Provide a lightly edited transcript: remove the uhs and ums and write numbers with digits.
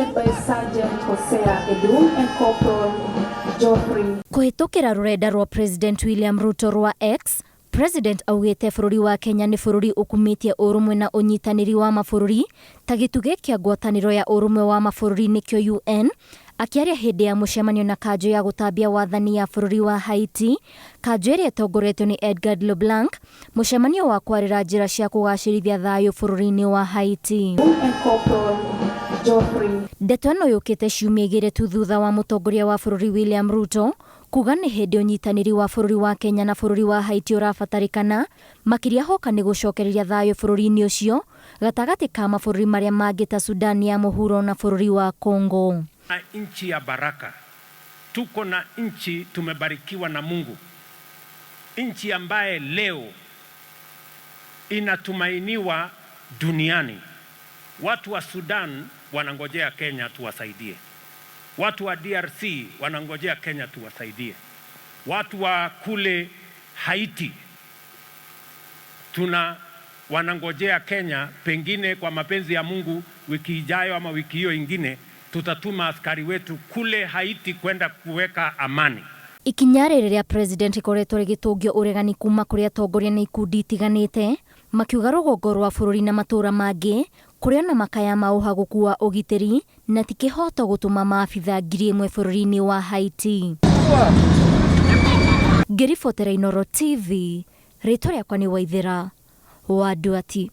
by Sergeant Hosea Edum and Corporal Geoffrey. Kuhitukira rurenda rwa President William Ruto rwa X, President augite bururi wa Kenya ni bururi ukumitie urumwe na unyitaniri wa mabururi ta gituge kia ngwataniro ya urumwe wa mabururi nikyo UN, akiaria hindi ya mucemanio na kanjo ya gutambia wathani ya bururi wa Haiti. Kanjo iria itongoretio ni Edgar LeBlanc, mucemanio wa kwarira njira cia kugacirithia thayo bururi-ini wa Haiti. Ndeto ĩno yũkĩte ciumia igĩrĩ tu thutha wa mũtongoria wa bururi William Ruto kuga nĩ hĩndĩ ũnyitanĩri wa bururi wa Kenya na bururi wa Haiti ũrabatarĩkana, makĩria hoka nĩ gũcokereria thayo bururi-inĩ ũcio gatagatĩ ka mabũrũri marĩa mangĩ ta Sudan ya mũhuro na bururi wa Kongo. Nchi ya baraka, tuko na nchi tumebarikiwa na Mungu, nchi ambaye leo inatumainiwa duniani. Watu wa Sudan wanangojea Kenya tuwasaidie. Watu wa DRC wanangojea Kenya tuwasaidie. Watu wa kule Haiti wanangojea Kenya. Pengine kwa mapenzi ya Mungu wiki ijayo ama wiki hiyo ingine tutatuma askari wetu kule Haiti kwenda kuweka amani. Ikinya rĩrĩa President ikoretwo rĩgĩtũngio ũregani kuma kũrĩ atongoria na ikundi itiganĩte, makiuga rũgongo rwa bũrũri na matũra mangĩ kũrĩa na makaya ma ũhagũku wa ũgitĩri na ti kĩhoto gũtũma maabitha 1,000 bũrũri-inĩ wa Haiti. Ngĩribotera Inooro TV, rĩtwa rĩakwa nĩ Waithera wa Duati.